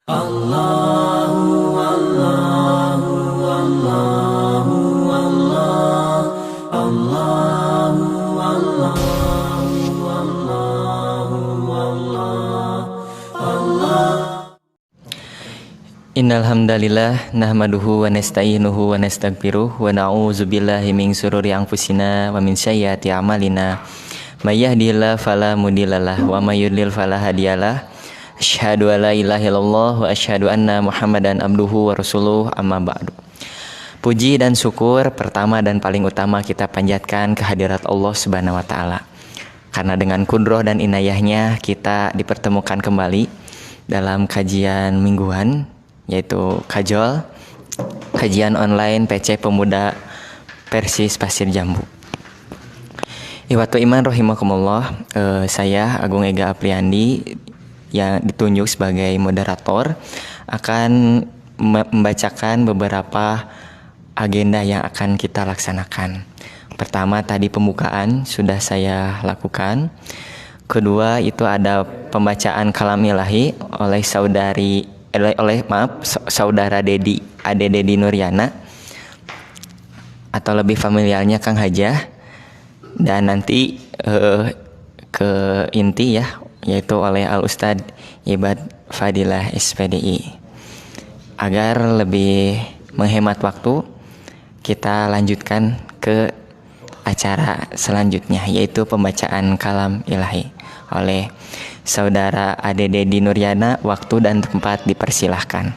Allahu Allahu Allahu Allah Allahu Allahu Allahu Allah. Innal hamdalillah nahmaduhu wa nasta'inuhu wa nastaghfiruh wa na'udzu billahi min shururi anfusina wa min sayyiati a'malina. May yahdihillahu fala mudhillalah wa may yudlil fala hadiyalah. Asyhadu an la ilaha illallah wa asyhadu anna Muhammadan abduhu wa rasuluh, amma ba'du. Puji dan syukur pertama dan paling utama kita panjatkan kehadirat Allah Subhanahu wa taala. Karena dengan kudroh dan inayahnya kita dipertemukan kembali dalam kajian mingguan, yaitu Kajol, kajian online PC Pemuda Persis Pasir Jambu. Iwatu iman rahimakumullah, saya Agung Ega Apriandi yang ditunjuk sebagai moderator akan membacakan beberapa agenda yang akan kita laksanakan. Pertama tadi pembukaan sudah saya lakukan. Kedua itu ada pembacaan kalam ilahi oleh saudara Ade Dedi Nuryana, atau lebih familiarnya Kang Hajah. Dan nanti ke inti ya, yaitu oleh Al-Ustadz Ibad Fadilah SPDI. Agar lebih menghemat waktu, kita lanjutkan ke acara selanjutnya, yaitu pembacaan kalam ilahi oleh saudara Ade Dedi Nuryana. Waktu dan tempat dipersilahkan.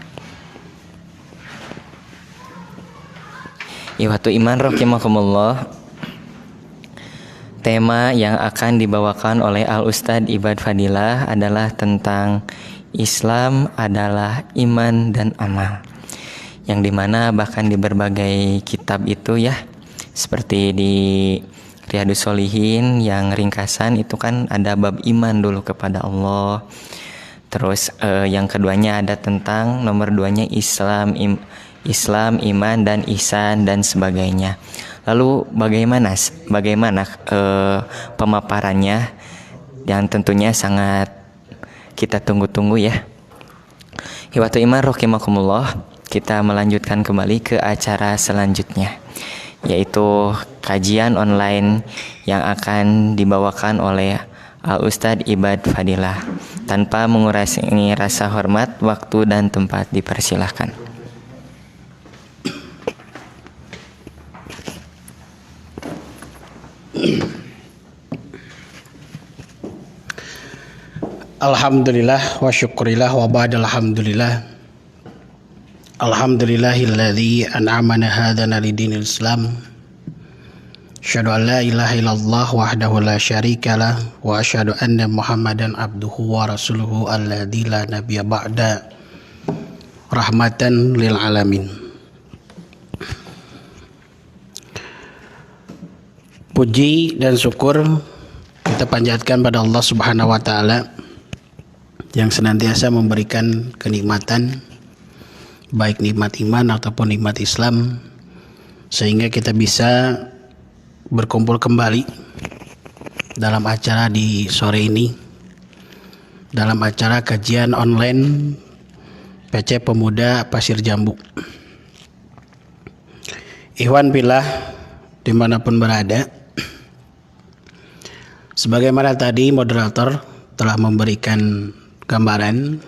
Iwatu iman rahimakumullah. Tema yang akan dibawakan oleh Al-Ustadz Ibad Fadilah adalah tentang Islam adalah iman dan amal, yang dimana bahkan di berbagai kitab itu ya, seperti di Riyadhus Shalihin yang ringkasan itu kan ada bab iman dulu kepada Allah. Terus yang keduanya ada tentang nomor 2-nya Islam, iman dan ihsan dan sebagainya. Lalu bagaimana pemaparannya, yang tentunya sangat kita tunggu-tunggu ya. Hiwatu iman rahimakumullah, kita melanjutkan kembali ke acara selanjutnya, yaitu kajian online yang akan dibawakan oleh Al-Ustadz Ibad Fadilah. Tanpa mengurangi rasa hormat, waktu dan tempat dipersilahkan. Alhamdulillah wa syukurillah wa ba'dal alhamdulillah. Alhamdulillahilladzi an'amana hadana lidinil Islam. Asyhadu an la ilaha illallah wahdahu la syarikalah wa asyhadu anna Muhammadan abduhu wa rasuluhu alladzi la nabiyya ba'da, rahmatan lil alamin. Puji dan syukur kita panjatkan pada Allah Subhanahu wa taala yang senantiasa memberikan kenikmatan, baik nikmat iman ataupun nikmat Islam, sehingga kita bisa berkumpul kembali dalam acara di sore ini, dalam acara kajian online PC Pemuda Pasir Jambu. Ikhwan billah dimanapun berada, sebagaimana tadi moderator telah memberikan gambaran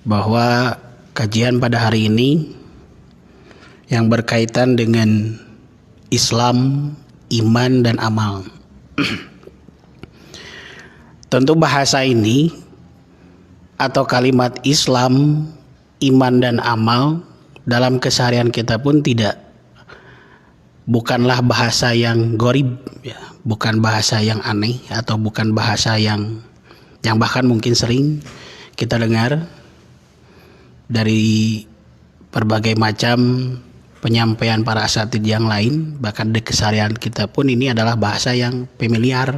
bahwa kajian pada hari ini yang berkaitan dengan Islam, iman dan amal. Tentu bahasa ini atau kalimat Islam, iman dan amal dalam keseharian kita pun bukanlah bahasa yang gharib ya, bukan bahasa yang aneh atau bukan bahasa yang bahkan mungkin sering kita dengar dari berbagai macam penyampaian para asatidz yang lain. Bahkan di keseharian kita pun ini adalah bahasa yang familiar.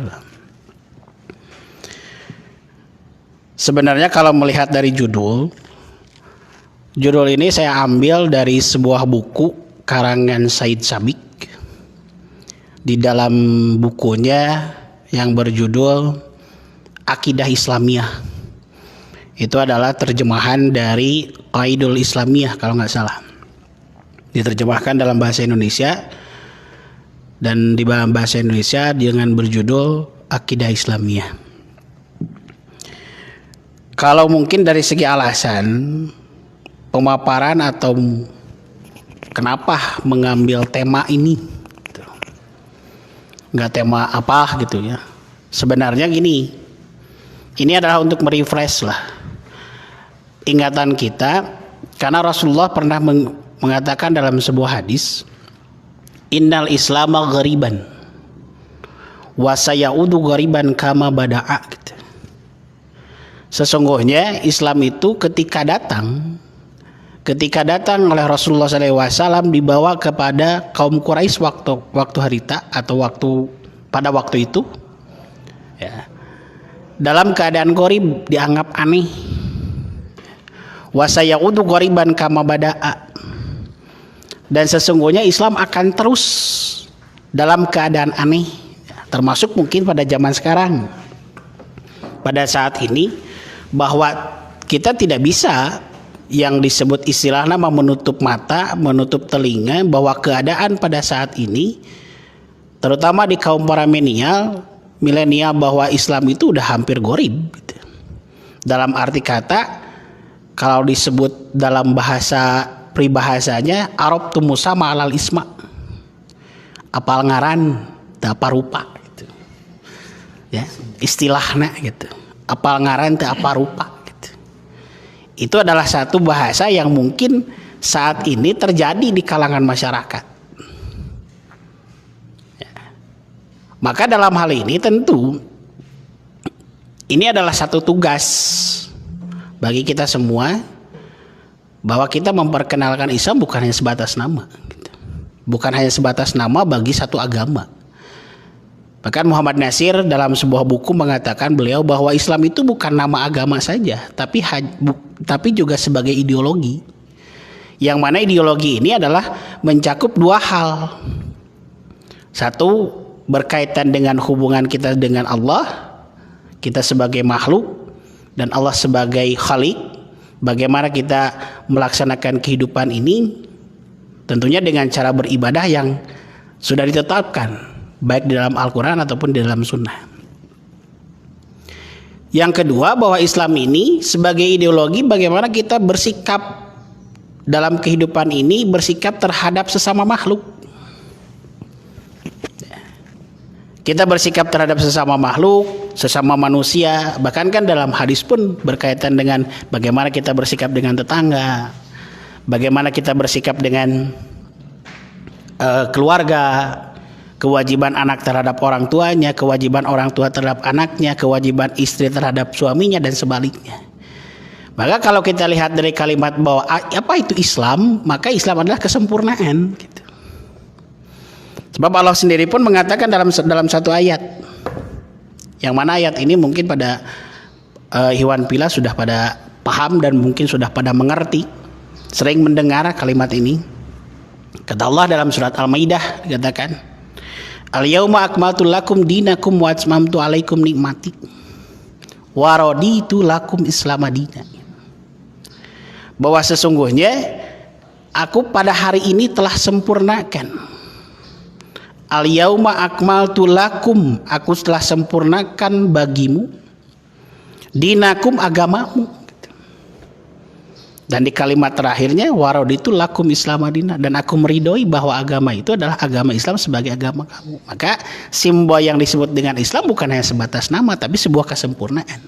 Sebenarnya kalau melihat dari judul ini saya ambil dari sebuah buku karangan Said Sabiq. Di dalam bukunya yang berjudul Akidah Islamiyah, Itu adalah terjemahan dari Qaidul Islamiyah kalau nggak salah. Diterjemahkan dalam bahasa Indonesia, dan di dalam bahasa Indonesia dengan berjudul Akidah Islamiyah. Kalau mungkin dari segi alasan pemaparan atau kenapa mengambil tema ini, gitu. Nggak tema apa gitu ya. Sebenarnya gini, ini adalah untuk merefresh lah ingatan kita, karena Rasulullah pernah mengatakan dalam sebuah hadis, innal islama ghariban wa sayaudu ghariban kama bada'a gitu. Sesungguhnya Islam itu ketika datang oleh Rasulullah SAW dibawa kepada kaum Quraisy waktu harita atau pada waktu itu ya, dalam keadaan gharib, dianggap aneh. Wa sayaudu ghariban kama bada'a, dan sesungguhnya Islam akan terus dalam keadaan aneh, termasuk mungkin pada zaman sekarang, pada saat ini, bahwa kita tidak bisa yang disebut istilah nama menutup mata, menutup telinga, bahwa keadaan pada saat ini, terutama di kaum para milenial, bahwa Islam itu udah hampir gharib gitu. Dalam arti kata, kalau disebut dalam bahasa peribahasanya, Arab tu Musa ma'alal isma, apal ngaran teu apa rupa gitu. Ya, istilahnya gitu. Apal ngaran teu apa rupa gitu. Itu adalah satu bahasa yang mungkin saat ini terjadi di kalangan masyarakat. Ya. Maka dalam hal ini tentu ini adalah satu tugas bagi kita semua, bahwa kita memperkenalkan Islam bukan hanya sebatas nama gitu. Bukan hanya sebatas nama bagi satu agama. Bahkan Muhammad Nasir dalam sebuah buku mengatakan beliau bahwa Islam itu bukan nama agama saja, tapi juga sebagai ideologi. Yang mana ideologi ini adalah mencakup dua hal. Satu, berkaitan dengan hubungan kita dengan Allah, kita sebagai makhluk dan Allah sebagai Khalik. Bagaimana kita melaksanakan kehidupan ini, tentunya dengan cara beribadah yang sudah ditetapkan, baik di dalam Al-Quran ataupun di dalam Sunnah. Yang kedua, bahwa Islam ini sebagai ideologi, bagaimana kita bersikap dalam kehidupan ini, bersikap terhadap sesama makhluk. Kita bersikap terhadap sesama makhluk, sesama manusia, bahkan kan dalam hadis pun berkaitan dengan bagaimana kita bersikap dengan tetangga, bagaimana kita bersikap dengan keluarga, kewajiban anak terhadap orang tuanya, kewajiban orang tua terhadap anaknya, kewajiban istri terhadap suaminya, dan sebaliknya. Maka kalau kita lihat dari kalimat bahwa apa itu Islam, maka Islam adalah kesempurnaan gitu. Sebab Allah sendiri pun mengatakan dalam satu ayat, yang mana ayat ini mungkin pada Ikhwan Pila sudah pada paham dan mungkin sudah pada mengerti, sering mendengar kalimat ini. Kata Allah dalam surat Al-Maidah, dikatakan, Al-yauma akmaltu lakum dinakum wa atmamtu alaikum nikmati wa raditu lakum Islam madina. Bahwa sesungguhnya aku pada hari ini telah sempurnakan. Al-yauma akmaltu lakum, aku telah sempurnakan bagimu dinakum, agamamu. Dan di kalimat terakhirnya waraditu lakum Islam madina, dan aku meridhoi bahwa agama itu adalah agama Islam sebagai agama kamu. Maka simbol yang disebut dengan Islam bukan hanya sebatas nama, tapi sebuah kesempurnaan.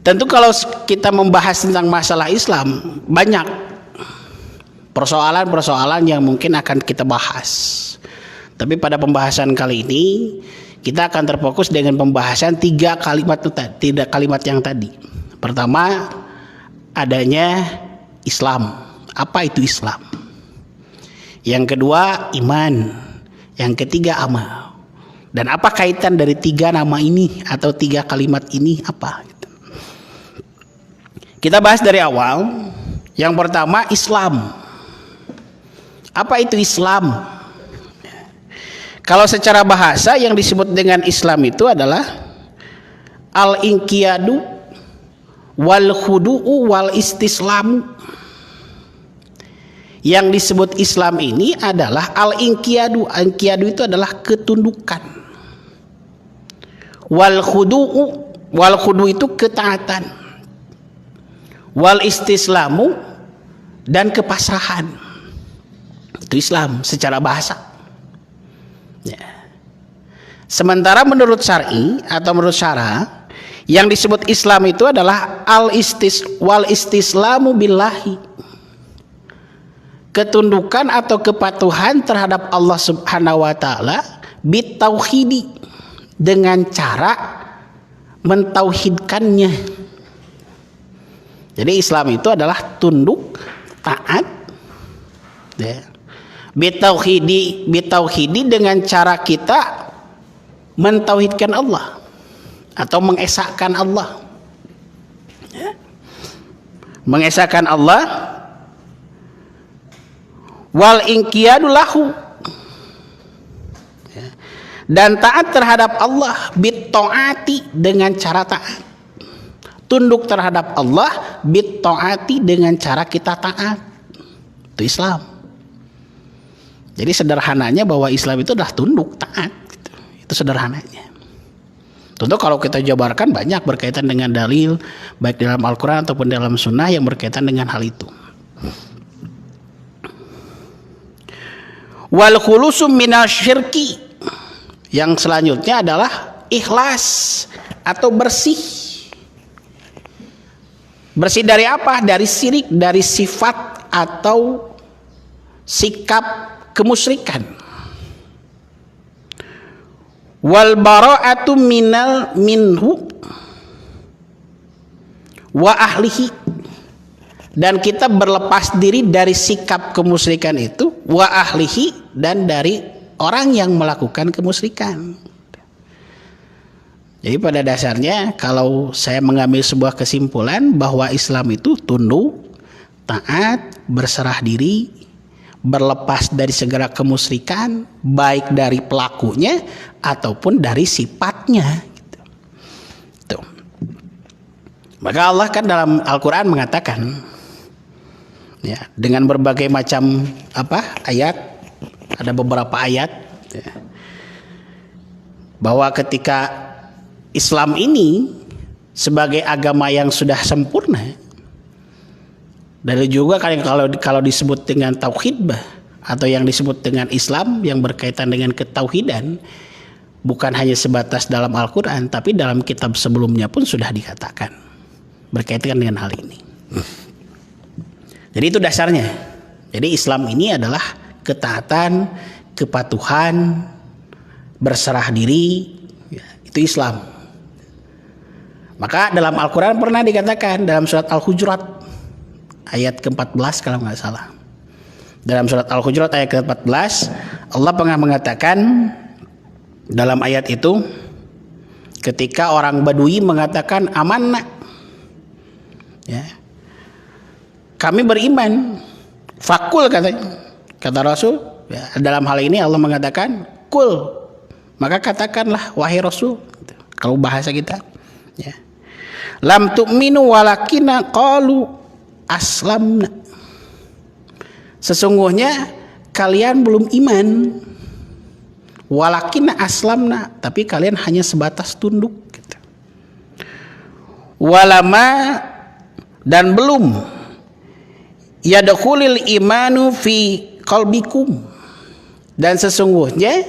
Tentu kalau kita membahas tentang masalah Islam, banyak persoalan-persoalan yang mungkin akan kita bahas. Tapi pada pembahasan kali ini kita akan terfokus dengan pembahasan tiga kalimat yang tadi. Pertama, adanya Islam. Apa itu Islam? Yang kedua, iman. Yang ketiga, amal. Dan apa kaitan dari tiga nama ini atau tiga kalimat ini apa? Kita bahas dari awal. Yang pertama, Islam. Apa itu Islam? Kalau secara bahasa yang disebut dengan Islam itu adalah al-inqiyadu wal khudu'u wal istislamu. Yang disebut Islam ini adalah al-inqiyadu. Inqiyadu itu adalah ketundukan. Wal khudu itu ketaatan. Wal istislamu dan kepasrahan. Itu Islam secara bahasa. Ya. Sementara menurut syar'i atau menurut syara, yang disebut Islam itu adalah wal istislamu billahi. Ketundukan atau kepatuhan terhadap Allah Subhanahu wa taala bitauhidi, dengan cara mentauhidkannya. Jadi Islam itu adalah tunduk, taat, ya. Bitauhidi dengan cara kita mentauhidkan Allah atau mengesahkan Allah, ya. Mengesahkan Allah. Wal inqiyadu lahu, ya. Dan taat terhadap Allah bit taati, dengan cara taat. Tunduk terhadap Allah bit taati, dengan cara kita taat. Itu Islam. Jadi sederhananya bahwa Islam itu adalah tunduk, taat gitu. Itu sederhananya. Tentu kalau kita jabarkan banyak berkaitan dengan dalil baik dalam Al-Quran ataupun dalam Sunnah yang berkaitan dengan hal itu. Wal khulusu minasyirki, yang selanjutnya adalah ikhlas atau bersih. Bersih dari apa? Dari syirik, dari sifat atau sikap kemusyrikan. Wal bara'atu minhu wa ahlihi, dan kita berlepas diri dari sikap kemusyrikan itu, wa ahlihi, dan dari orang yang melakukan kemusyrikan. Jadi pada dasarnya kalau saya mengambil sebuah kesimpulan bahwa Islam itu tunduk, taat, berserah diri, berlepas dari segala kemusyrikan, baik dari pelakunya ataupun dari sifatnya. Gitu. Tuh. Maka Allah kan dalam Al-Quran mengatakan, ya, dengan berbagai macam ayat, ada beberapa ayat, ya, bahwa ketika Islam ini sebagai agama yang sudah sempurna, dan juga kalau disebut dengan tauhid atau yang disebut dengan Islam yang berkaitan dengan ketauhidan, bukan hanya sebatas dalam Al-Quran, tapi dalam kitab sebelumnya pun sudah dikatakan berkaitan dengan hal ini. Jadi itu dasarnya. Jadi Islam ini adalah ketaatan, kepatuhan, berserah diri, ya, itu Islam. Maka dalam Al-Quran pernah dikatakan dalam surat Al-Hujurat ayat ke-14 kalau nggak salah. Dalam surat Al-Hujurat ayat ke-14 Allah pernah mengatakan dalam ayat itu, ketika orang Badui mengatakan amanna, ya, kami beriman, fakul kata Rasul, ya, dalam hal ini Allah mengatakan kul, maka katakanlah wahai Rasul, kalau bahasa kita, ya, lam tu'minu walakina qalu aslamna, sesungguhnya kalian belum iman, walakina aslamna, tapi kalian hanya sebatas tunduk, gitu. Walama, dan belum yadkhulul imanu fi qalbikum, dan sesungguhnya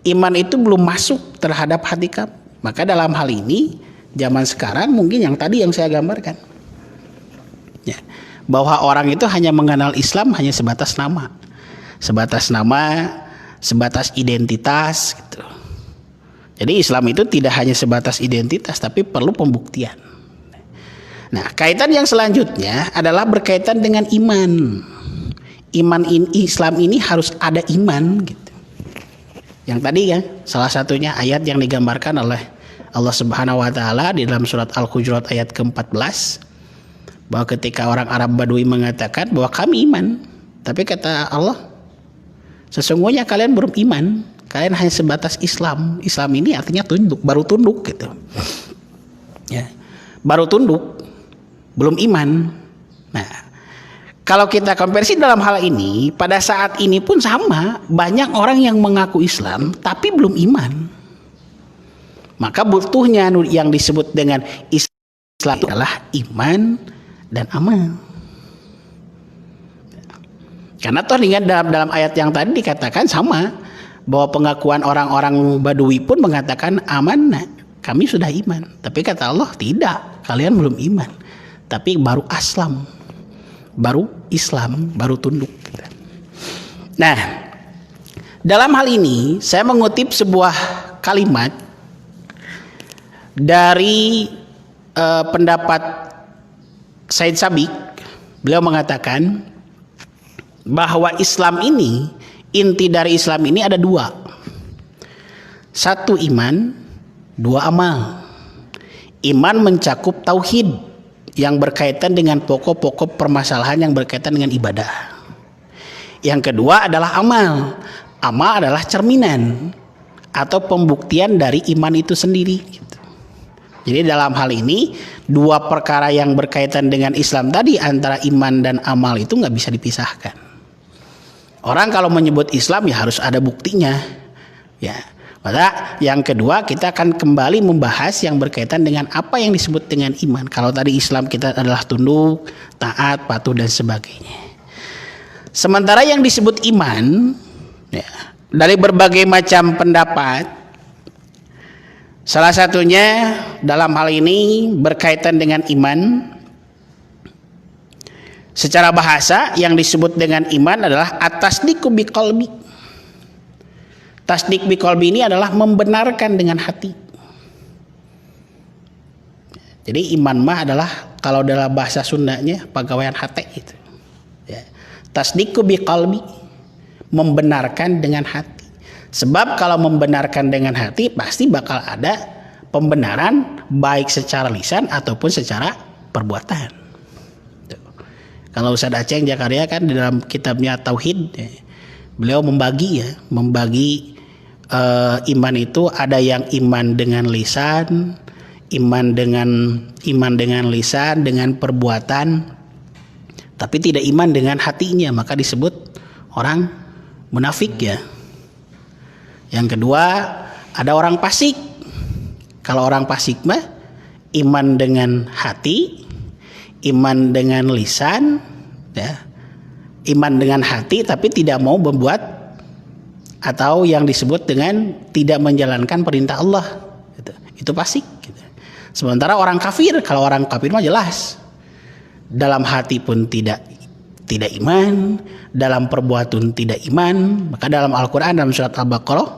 iman itu belum masuk terhadap hati kamu. Maka dalam hal ini zaman sekarang mungkin yang tadi yang saya gambarkan, ya, bahwa orang itu hanya mengenal Islam hanya sebatas nama, sebatas identitas, gitu. Jadi Islam itu tidak hanya sebatas identitas, tapi perlu pembuktian. Nah, kaitan yang selanjutnya adalah berkaitan dengan iman. Islam ini harus ada iman, gitu. Yang tadi ya, salah satunya ayat yang digambarkan oleh Allah Subhanahu wa taala di dalam surat Al-Hujurat ayat ke-14, bahwa ketika orang Arab Badui mengatakan bahwa kami iman, tapi kata Allah, sesungguhnya kalian belum iman, kalian hanya sebatas Islam. Islam ini artinya tunduk, baru tunduk, gitu. Ya. Baru tunduk, belum iman. Nah, kalau kita konversi dalam hal ini, pada saat ini pun sama, banyak orang yang mengaku Islam tapi belum iman. Maka butuhnya yang disebut dengan Islam adalah iman dan amal. Karena toh ingat dalam ayat yang tadi dikatakan sama, bahwa pengakuan orang-orang Badui pun mengatakan amanah, kami sudah iman. Tapi kata Allah, tidak, kalian belum iman. Tapi baru aslam, baru Islam, baru tunduk. Nah, dalam hal ini saya mengutip sebuah kalimat dari pendapat Said Sabiq. Beliau mengatakan bahwa Islam ini, inti dari Islam ini ada dua. Satu iman, dua amal. Iman mencakup tauhid yang berkaitan dengan pokok-pokok permasalahan yang berkaitan dengan ibadah. Yang kedua adalah amal. Amal adalah cerminan atau pembuktian dari iman itu sendiri. Jadi dalam hal ini dua perkara yang berkaitan dengan Islam tadi, antara iman dan amal itu nggak bisa dipisahkan. Orang kalau menyebut Islam ya harus ada buktinya. Ya. Maka yang kedua kita akan kembali membahas yang berkaitan dengan apa yang disebut dengan iman. Kalau tadi Islam kita adalah tunduk, taat, patuh dan sebagainya. Sementara yang disebut iman, ya, dari berbagai macam pendapat, salah satunya dalam hal ini berkaitan dengan iman. Secara bahasa yang disebut dengan iman adalah at-tasdiqu biqalbi. Tasdik biqalbi ini adalah membenarkan dengan hati. Jadi iman mah adalah kalau dalam bahasa Sundanya pegawaian hati itu. Ya. Tasdiqu biqalbi, membenarkan dengan hati. Sebab kalau membenarkan dengan hati pasti bakal ada pembenaran baik secara lisan ataupun secara perbuatan. Kalau Ustaz Aceh Jakarta kan di dalam kitabnya Tauhid, ya, beliau membagi iman itu ada yang iman dengan lisan, iman dengan lisan dengan perbuatan, tapi tidak iman dengan hatinya, maka disebut orang munafik ya. Yang kedua ada orang fasik. Kalau orang fasik mah iman dengan hati, iman dengan lisan, ya, iman dengan hati tapi tidak mau membuat atau yang disebut dengan tidak menjalankan perintah Allah, gitu. Itu fasik. Gitu. Sementara orang kafir, kalau orang kafir mah jelas dalam hati pun tidak iman, dalam perbuatan tidak iman. Maka dalam Al-Quran dalam surat Al-Baqarah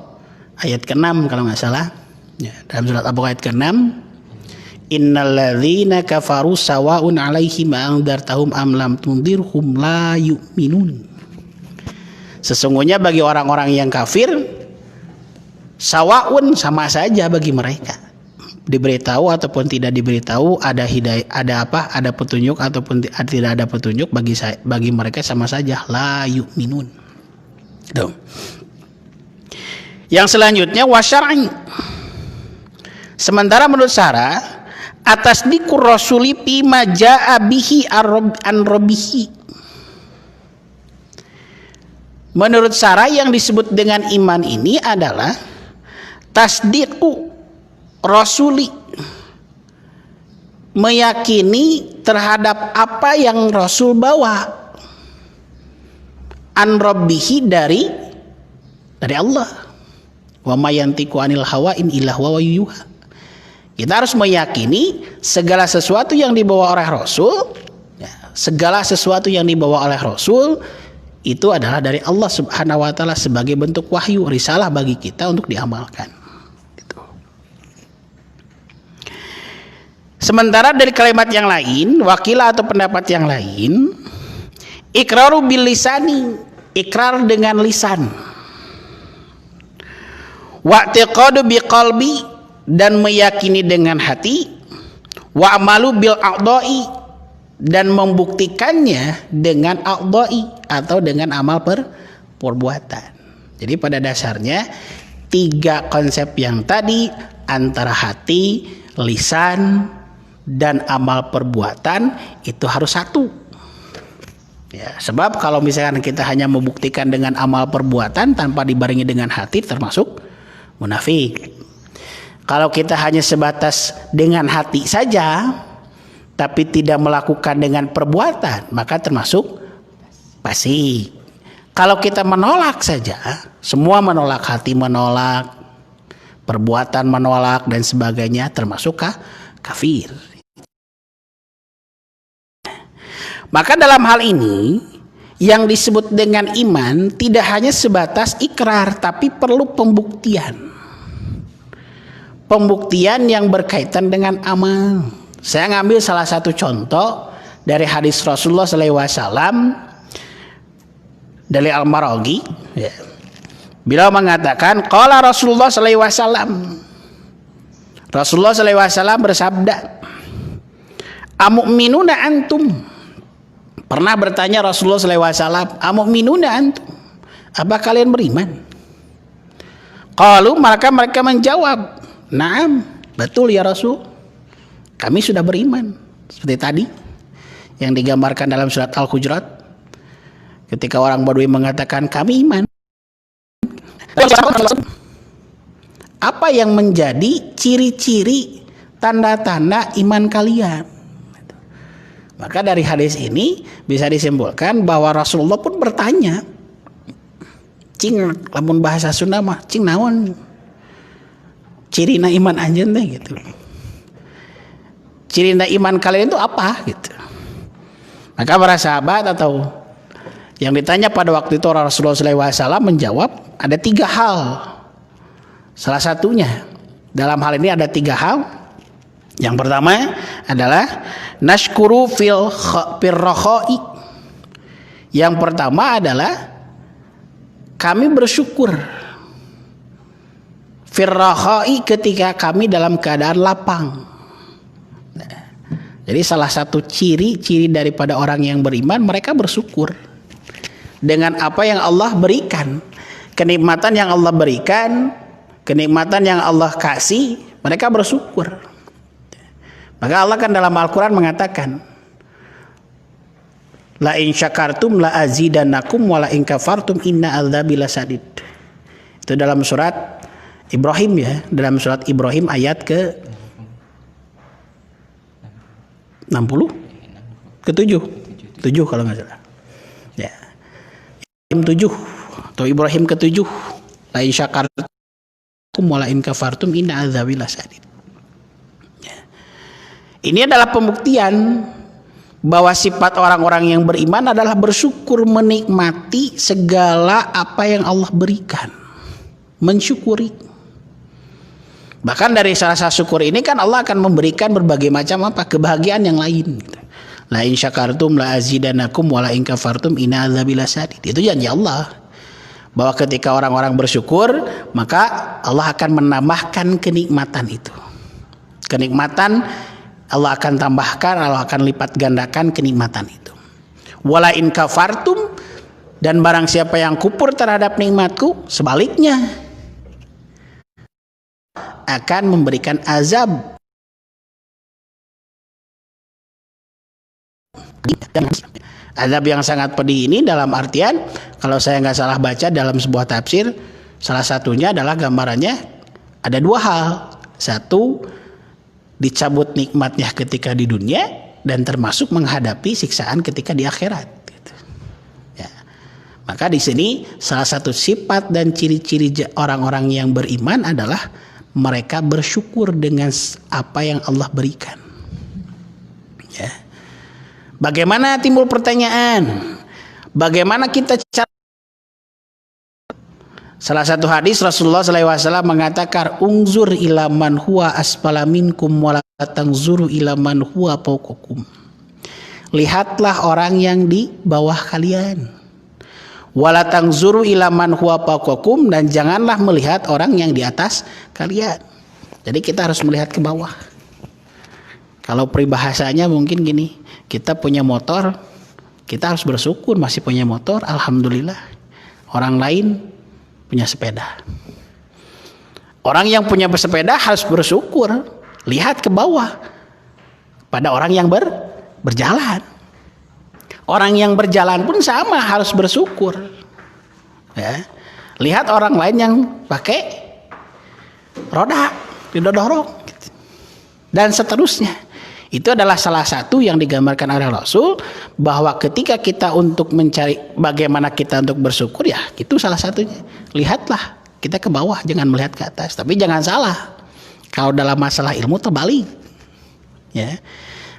ayat ke-6 kalau nggak salah, ya, dalam surat Al-Baqarah ayat ke-6, innalladzina kafaru sawa'un 'alaihim anzartahum am lam tundirhum la yu'minun. Sesungguhnya bagi orang-orang yang kafir sawa'un, sama saja bagi mereka. Diberitahu ataupun tidak diberitahu, ada hidayah, ada petunjuk ataupun tidak ada petunjuk, bagi mereka sama saja, la yu'minun. Tuh. Yang selanjutnya wasyar'i. Sementara menurut Syara atas dikur rasuli bima jaa bihi an rabbihi. Menurut Syara yang disebut dengan iman ini adalah tasdiqu rasuli, meyakini terhadap apa yang Rasul bawa, an rabbihi dari Allah. Wa ma yantiqu anil hawa in illa huwa yuha. Kita harus meyakini segala sesuatu yang dibawa oleh Rasul, ya, segala sesuatu yang dibawa oleh Rasul itu adalah dari Allah Subhanahu wa taala sebagai bentuk wahyu, risalah bagi kita untuk diamalkan. Gitu. Sementara dari kalimat yang lain, wakilah atau pendapat yang lain, iqraru bil lisani, ikrar dengan lisan. Wa'tiqadu biqalbi, dan meyakini dengan hati, wa amalu bil a'dha'i, dan membuktikannya dengan a'dha'i atau dengan amal perbuatan. Jadi pada dasarnya tiga konsep yang tadi, antara hati, lisan dan amal perbuatan itu harus satu. Ya, sebab kalau misalkan kita hanya membuktikan dengan amal perbuatan tanpa dibarengi dengan hati, termasuk munafik. Kalau kita hanya sebatas dengan hati saja tapi tidak melakukan dengan perbuatan, maka termasuk fasik. Kalau kita menolak saja, semua menolak, hati menolak, perbuatan menolak dan sebagainya, termasuk kafir. Maka dalam hal ini yang disebut dengan iman tidak hanya sebatas ikrar, tapi perlu pembuktian. Pembuktian yang berkaitan dengan amal. Saya ngambil salah satu contoh dari hadis Rasulullah SAW dari Al-Maraghi, ya. Beliau mengatakan, qala Rasulullah SAW. Rasulullah SAW bersabda, amu'minuna antum. Pernah bertanya Rasulullah SAW, amu'minuna antum, apa kalian beriman? Qalu, maka mereka menjawab, na'am, betul ya Rasul, kami sudah beriman. Seperti tadi yang digambarkan dalam surat Al-Hujurat, ketika orang Badui mengatakan kami iman. Apa yang menjadi ciri-ciri tanda-tanda iman kalian? Maka dari hadis ini bisa disimpulkan bahwa Rasulullah pun bertanya, cing lamun bahasa Sunda mah cing naon cirina iman anjeun teh gitu. Cirina iman kalian itu apa gitu. Maka para sahabat atau yang ditanya pada waktu itu Rasulullah SAW menjawab ada 3 hal. Salah satunya dalam hal ini ada 3 hal. Yang pertama adalah nashkuru fil rakhai. Yang pertama adalah kami bersyukur fil rakhai ketika kami dalam keadaan lapang. Jadi salah satu ciri-ciri daripada orang yang beriman, mereka bersyukur dengan apa yang Allah berikan, kenikmatan yang Allah berikan, kenikmatan yang Allah kasih, mereka bersyukur. Maka Allah kan dalam Al-Quran mengatakan, la in syakartum la azidannakum wa la in kafartum inna adzabi lasadid. Itu dalam surat Ibrahim ya, dalam surat Ibrahim ayat ke 60 ke 7 kalau nggak salah ya, Ibrahim 7 atau Ibrahim ke 7, la in syakartum wa la in kafartum inna adzabi lasadid. Ini adalah pembuktian bahwa sifat orang-orang yang beriman adalah bersyukur, menikmati segala apa yang Allah berikan, mensyukuri. Bahkan dari rasa syukur ini kan Allah akan memberikan berbagai macam kebahagiaan yang lain. La in syakartum la azidanakum wa la in kafartum inna adzabi lasadid. Itu janji Allah bahwa ketika orang-orang bersyukur maka Allah akan menambahkan kenikmatan itu. Kenikmatan Allah akan tambahkan, Allah akan lipat gandakan kenikmatan itu. Wala in kafartum, dan barang siapa yang kufur terhadap nikmatku, sebaliknya akan memberikan azab. Azab yang sangat pedih ini dalam artian, kalau saya nggak salah baca dalam sebuah tafsir, salah satunya adalah gambarannya ada 2 hal. Satu, dicabut nikmatnya ketika di dunia, dan termasuk menghadapi siksaan ketika di akhirat. Gitu. Ya. Maka di sini salah satu sifat dan ciri-ciri orang-orang yang beriman adalah mereka bersyukur dengan apa yang Allah berikan. Ya. Bagaimana timbul pertanyaan? Bagaimana kita cara? Salah satu hadis Rasulullah SAW mengatakan, ungzur ila man huwa asfala minkum wa la tangzuru ila man huwa fawqakum. Lihatlah orang yang di bawah kalian. Wa la tangzuru ila man huwa fawqakum, dan janganlah melihat orang yang di atas kalian. Jadi kita harus melihat ke bawah. Kalau peribahasanya mungkin gini, kita punya motor, kita harus bersyukur masih punya motor, alhamdulillah. Orang lain punya sepeda. Orang yang punya sepeda harus bersyukur, lihat ke bawah. pada orang yang berjalan. Orang yang berjalan pun sama, harus bersyukur. Ya. Lihat orang lain yang pakai roda, didorong, gitu. Dan seterusnya. Itu adalah salah satu yang digambarkan oleh Rasul, bahwa ketika kita untuk mencari bagaimana kita untuk bersyukur, ya itu salah satunya. Lihatlah kita ke bawah, jangan melihat ke atas. Tapi jangan salah, kalau dalam masalah ilmu terbalik, ya.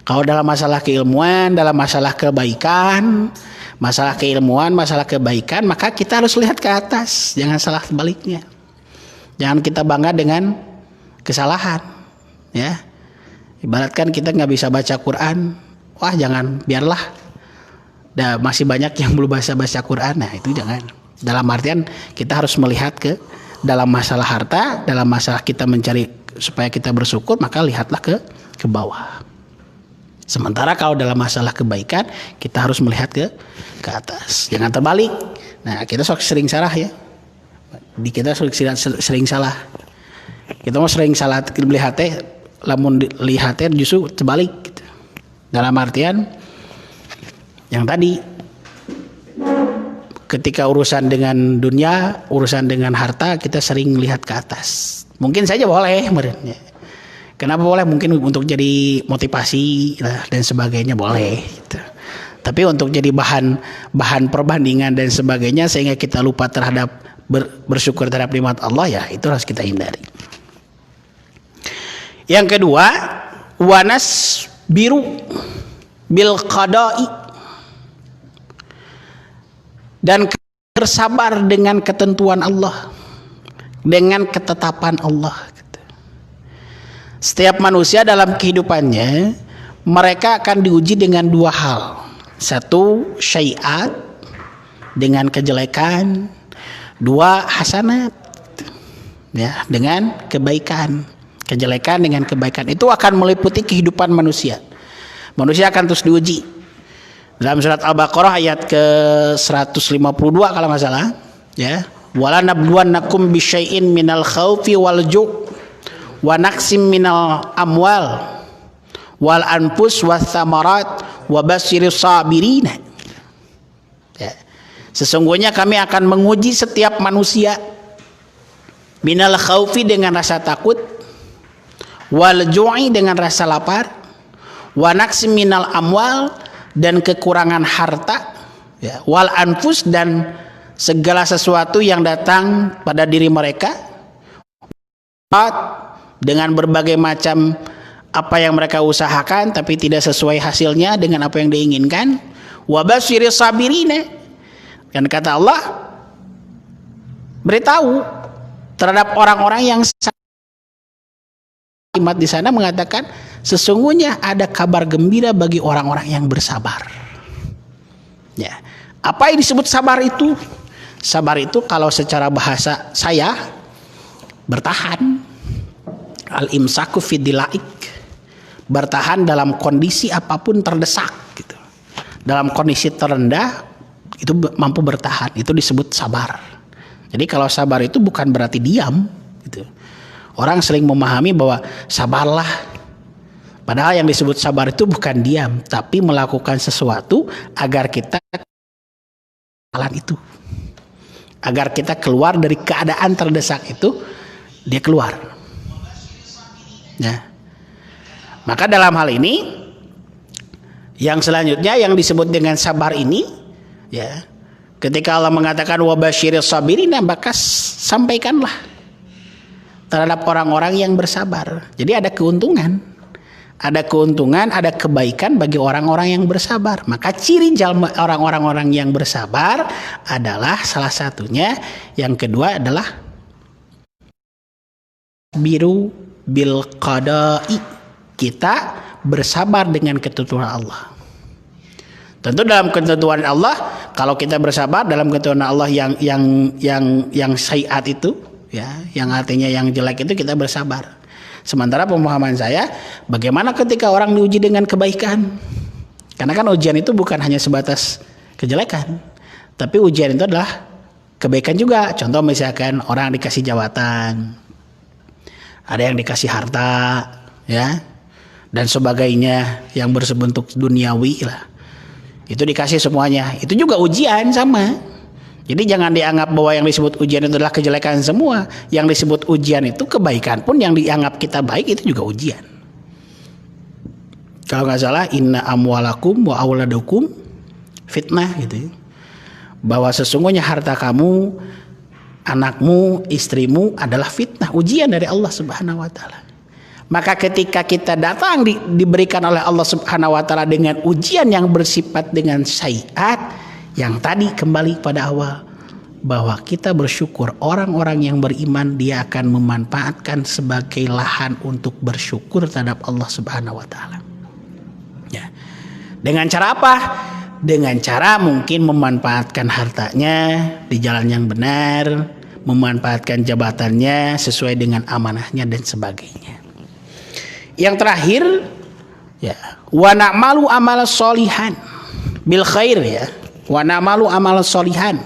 Kalau dalam masalah keilmuan, dalam masalah kebaikan, masalah keilmuan, masalah kebaikan, maka kita harus lihat ke atas, jangan salah sebaliknya. Jangan kita bangga dengan kesalahan, ya. Ibaratkan kita nggak bisa baca Quran, wah jangan, biarlah. Masih banyak yang belum bisa baca Quran, nah itu jangan. Dalam artian kita harus melihat ke dalam masalah harta, dalam masalah kita mencari supaya kita bersyukur, maka lihatlah ke bawah. Sementara kalau dalam masalah kebaikan, kita harus melihat ke atas, jangan terbalik. Nah kita sering salah ya, kita sering salah. Kita mau sering salah melihatnya, lamun lihatnya justru terbalik. Gitu. Dalam artian yang tadi, ketika urusan dengan dunia, urusan dengan harta, kita sering lihat ke atas. Mungkin saja boleh, ya. Kenapa boleh? Mungkin untuk jadi motivasi dan sebagainya boleh. Gitu. Tapi untuk jadi bahan perbandingan dan sebagainya sehingga kita lupa terhadap bersyukur terhadap nikmat Allah, ya itu harus kita hindari. Yang kedua, wanas biru bil qada'i, dan bersabar dengan ketentuan Allah, dengan ketetapan Allah. Setiap manusia dalam kehidupannya, mereka akan diuji dengan dua hal. Satu, syai'at, dengan kejelekan. Dua, hasanat, ya, dengan kebaikan. Kejelekan dengan kebaikan itu akan meliputi kehidupan manusia. Manusia akan terus diuji. Dalam surat Al-Baqarah ayat ke-152 kalau nggak salah, ya, wala nabluwannakum bisyai'in minal khaufi wal ju' wa naqsim minal amwal wal anfus was samarat wa basyiris sabirin. Ya. Sesungguhnya kami akan menguji setiap manusia minal khaufi dengan rasa takut, wal ju'i dengan rasa lapar, wa naqsim minal amwal dan kekurangan harta, ya, wal anfus dan segala sesuatu yang datang pada diri mereka, dengan berbagai macam apa yang mereka usahakan tapi tidak sesuai hasilnya dengan apa yang diinginkan. Wa basyiris sabirina, dan kata Allah beritahu terhadap orang-orang yang kalimat di sana mengatakan sesungguhnya ada kabar gembira bagi orang-orang yang bersabar. Ya, apa yang disebut sabar itu? Sabar itu kalau secara bahasa saya bertahan. Al-imsaku fidilaik, bertahan dalam kondisi apapun terdesak gitu. Dalam kondisi terendah itu mampu bertahan, itu disebut sabar. Jadi kalau sabar itu bukan berarti diam gitu. Orang sering memahami bahwa sabarlah, padahal yang disebut sabar itu bukan diam, tapi melakukan sesuatu agar kita jalan itu, agar kita keluar dari keadaan terdesak itu, dia keluar. Ya. Maka dalam hal ini yang selanjutnya yang disebut dengan sabar ini, ya, ketika Allah mengatakan wa basyiris sabirin, maka sampaikanlah terhadap orang-orang yang bersabar. Jadi ada keuntungan, ada kebaikan bagi orang-orang yang bersabar. Maka ciri orang-orang yang bersabar adalah salah satunya, yang kedua adalah biru bil qada'i, kita bersabar dengan ketentuan Allah. Tentu dalam ketentuan Allah, kalau kita bersabar dalam ketentuan Allah yang syai'at itu, ya, yang artinya yang jelek itu, kita bersabar. Sementara pemahaman saya, bagaimana ketika orang diuji dengan kebaikan? Karena kan ujian itu bukan hanya sebatas kejelekan, tapi ujian itu adalah kebaikan juga. Contoh misalkan orang dikasih jabatan, ada yang dikasih harta, ya, dan sebagainya yang berbentuk duniawi lah. Itu dikasih semuanya. Itu juga ujian sama. Jadi jangan dianggap bahwa yang disebut ujian itu adalah kejelekan semua. Yang disebut ujian itu kebaikan pun yang dianggap kita baik itu juga ujian. Kalau nggak salah, inna amwalakum wa auladukum fitnah gitu. Bahwa sesungguhnya harta kamu, anakmu, istrimu adalah fitnah, ujian dari Allah Subhanahu wa taala. Maka ketika kita datang diberikan oleh Allah Subhanahu wa taala dengan ujian yang bersifat dengan syai'at, yang tadi kembali pada awal bahwa kita bersyukur, orang-orang yang beriman dia akan memanfaatkan sebagai lahan untuk bersyukur terhadap Allah Subhanahu wa taala. Ya. Dengan cara apa? Dengan cara mungkin memanfaatkan hartanya di jalan yang benar, memanfaatkan jabatannya sesuai dengan amanahnya dan sebagainya. Yang terakhir, ya, wa na'malu amalas sholihan bil khair, ya, wa na'malu amalas sholihan.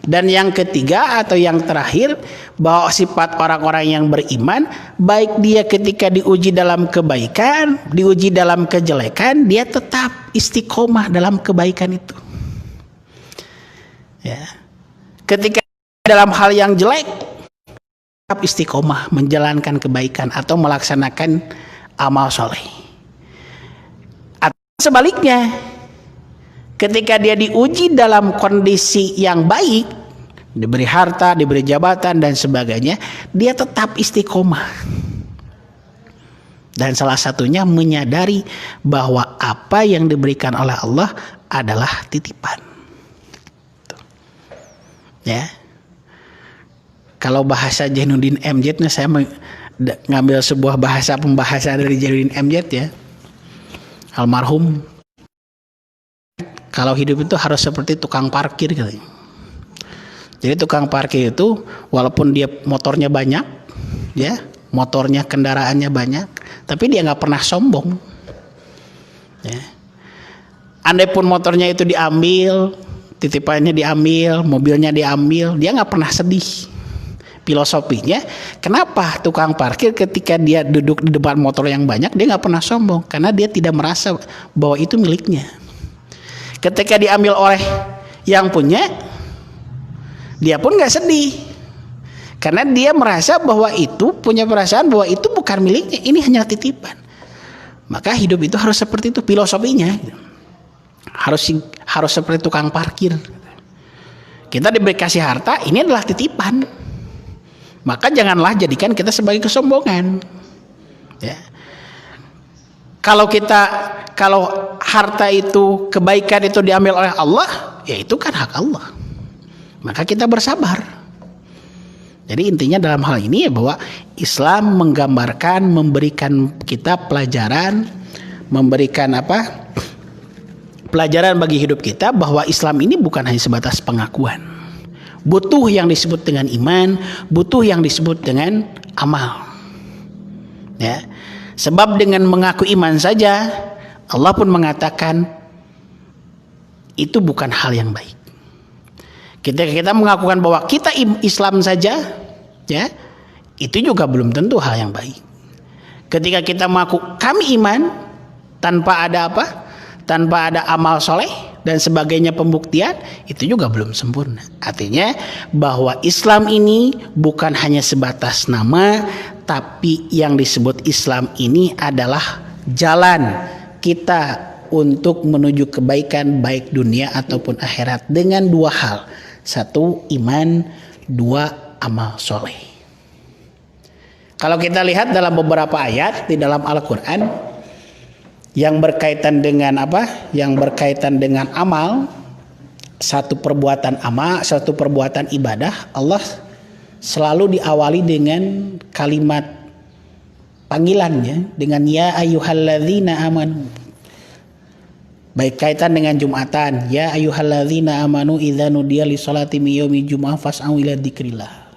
Dan yang ketiga atau yang terakhir, bahwa sifat orang-orang yang beriman, baik dia ketika diuji dalam kebaikan, diuji dalam kejelekan, dia tetap istiqomah dalam kebaikan itu. Ya. Ketika dalam hal yang jelek, tetap istiqomah menjalankan kebaikan atau melaksanakan amal soleh. Atau sebaliknya, ketika dia diuji dalam kondisi yang baik, diberi harta, diberi jabatan dan sebagainya, dia tetap istiqomah. Dan salah satunya menyadari bahwa apa yang diberikan oleh Allah adalah titipan. Ya. Kalau bahasa Jainuddin MZ, saya ngambil sebuah bahasa pembahasan dari Jainuddin MZ, ya. Almarhum, kalau hidup itu harus seperti tukang parkir gitu. Jadi tukang parkir itu walaupun dia motornya banyak, ya, motornya, kendaraannya banyak, tapi dia nggak pernah sombong. Ya. Andai pun motornya itu diambil, titipannya diambil, mobilnya diambil, dia nggak pernah sedih. Filosofinya, kenapa tukang parkir ketika dia duduk di depan motor yang banyak dia nggak pernah sombong? Karena dia tidak merasa bahwa itu miliknya. Ketika diambil oleh yang punya, dia pun nggak sedih, karena dia merasa bahwa itu punya perasaan bahwa itu bukan miliknya, ini hanya titipan. Maka hidup itu harus seperti itu filosofinya. Harus seperti tukang parkir. Kita diberi kasih harta, ini adalah titipan. Maka janganlah jadikan kita sebagai kesombongan. Ya. Kalau harta itu, kebaikan itu diambil oleh Allah, ya itu kan hak Allah. Maka kita bersabar. Jadi intinya dalam hal ini ya bahwa Islam menggambarkan, memberikan kita pelajaran, memberikan pelajaran bagi hidup kita bahwa Islam ini bukan hanya sebatas pengakuan. Butuh yang disebut dengan iman, butuh yang disebut dengan amal. Ya. Sebab dengan mengaku iman saja, Allah pun mengatakan itu bukan hal yang baik. Ketika kita mengakukan bahwa kita Islam saja, ya, itu juga belum tentu hal yang baik. Ketika kita mengaku kami iman tanpa ada tanpa ada amal soleh dan sebagainya pembuktian, itu juga belum sempurna. Artinya bahwa Islam ini bukan hanya sebatas nama, tapi yang disebut Islam ini adalah jalan kita untuk menuju kebaikan baik dunia ataupun akhirat dengan dua hal. Satu, iman. Dua, amal soleh. Kalau kita lihat dalam beberapa ayat di dalam Al-Quran yang berkaitan dengan yang berkaitan dengan amal, satu perbuatan amal, satu perbuatan ibadah, Allah selalu diawali dengan kalimat panggilannya dengan ya ayyuhalladzina amanu. Baik kaitan dengan Jumatan, ya ayyuhalladzina amanu idza nudiya lis-sholati min yaumil jumu'ah fas'au ila dzikrillah.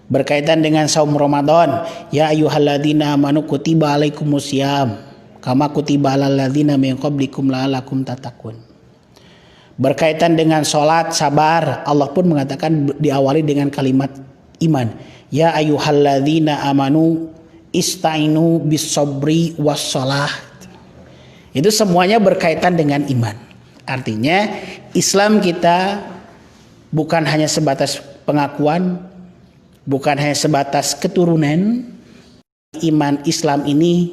Berkaitan dengan saum Ramadan, ya ayyuhalladzina amanu kutiba alaikumusiyam kama kutiba alal ladzina min qablikum la'allakum tattaqun. Berkaitan dengan sholat, sabar, Allah pun mengatakan diawali dengan kalimat iman. Ya ayyuhalladzina amanu istainu bisobri wassalah. Itu semuanya berkaitan dengan iman. Artinya Islam kita bukan hanya sebatas pengakuan, bukan hanya sebatas keturunan. Iman Islam ini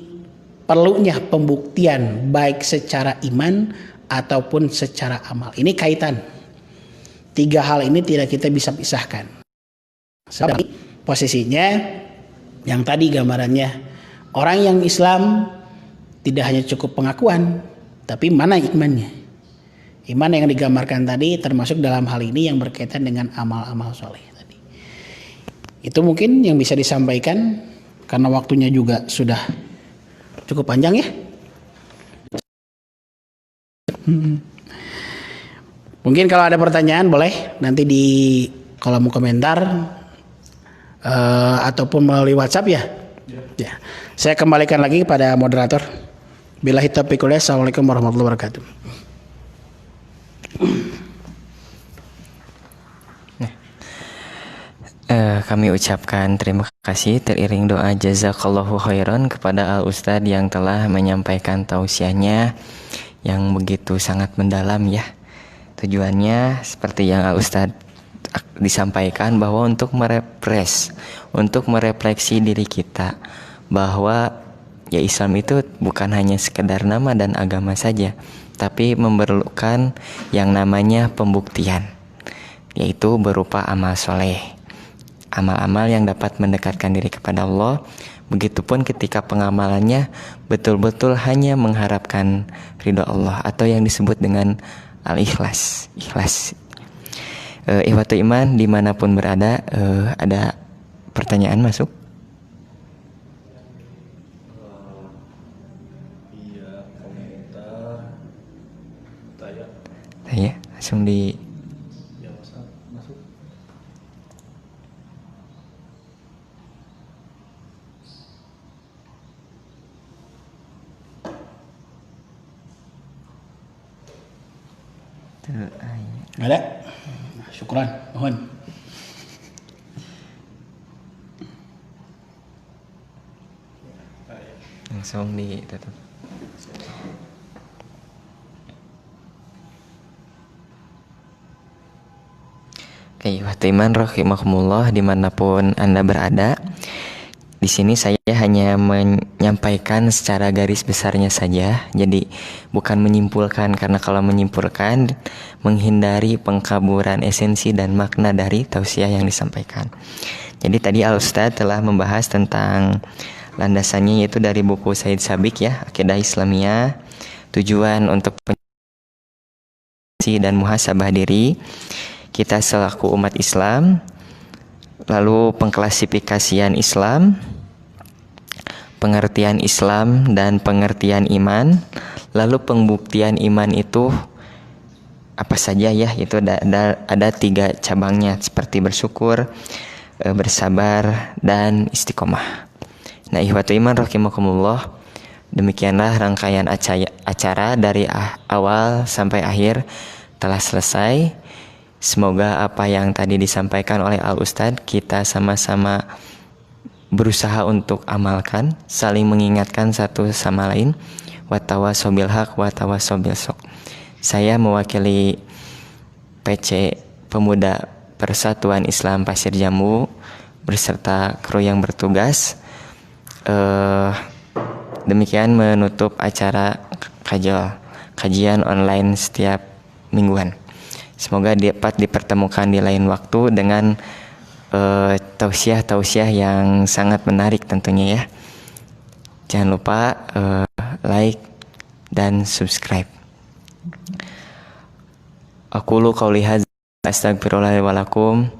perlunya pembuktian baik secara iman ataupun secara amal. Ini kaitan. 3 hal ini tidak kita bisa pisahkan. Posisinya yang tadi gambarannya, orang yang Islam tidak hanya cukup pengakuan, tapi mana imannya? Iman yang digambarkan tadi termasuk dalam hal ini yang berkaitan dengan amal-amal soleh tadi. Itu mungkin yang bisa disampaikan karena waktunya juga sudah cukup panjang ya. Mungkin kalau ada pertanyaan boleh nanti di kolom komentar ataupun melalui WhatsApp ya. Ya. Saya kembalikan lagi kepada moderator. Billahi taufiq wal hidayah. Assalamualaikum warahmatullahi wabarakatuh. Kami ucapkan terima kasih teriring doa jazakallahu khairan kepada Al Ustadz yang telah menyampaikan tausiahnya yang begitu sangat mendalam ya. Tujuannya seperti yang Al Ustadz disampaikan bahwa untuk merefleksi diri kita bahwa ya Islam itu bukan hanya sekedar nama dan agama saja, tapi memerlukan yang namanya pembuktian, yaitu berupa amal soleh, amal-amal yang dapat mendekatkan diri kepada Allah. Begitupun ketika pengamalannya betul-betul hanya mengharapkan ridho Allah atau yang disebut dengan al-ikhlas, ikhlas. Ikhwatu iman dimanapun berada, ada pertanyaan masuk? Iya, komentar, tanya. Ya, langsung di Ya, masuk. Ada? Syukran, mohon. langsung ditutup. Oke, waktu iman rahimakumullah dimanapun Anda berada. Di sini saya hanya menyampaikan secara garis besarnya saja. Jadi bukan menyimpulkan, karena kalau menyimpulkan menghindari pengkaburan esensi dan makna dari tausiah yang disampaikan. Jadi tadi Al Ustadz telah membahas tentang landasannya, yaitu dari buku Said Sabiq ya, Akidah Islamiyah, tujuan untuk dan muhasabah diri kita selaku umat Islam, lalu pengklasifikasian Islam, pengertian Islam dan pengertian iman, lalu pembuktian iman itu apa saja ya, itu ada 3 cabangnya seperti bersyukur, bersabar dan istiqomah. Nah, ikhwatu iman rahimakumullah, demikianlah rangkaian acara dari awal sampai akhir telah selesai. Semoga apa yang tadi disampaikan oleh Al Ustadz kita sama-sama berusaha untuk amalkan, saling mengingatkan satu sama lain. Watawasau bil haq watawasau bil shaq. Saya mewakili PC Pemuda Persatuan Islam Pasir Jambu beserta kru yang bertugas. Demikian menutup acara kajian online setiap mingguan. Semoga dapat dipertemukan di lain waktu dengan tausiah yang sangat menarik tentunya ya. Jangan lupa like dan subscribe. Aqulu qouli hadza astaghfirullah wa lakum.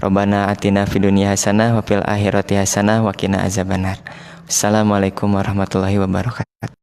Rabbana atina fid dunya hasanah wa fil akhirati hasanah wa qina azabannar. Assalamualaikum warahmatullahi wabarakatuh.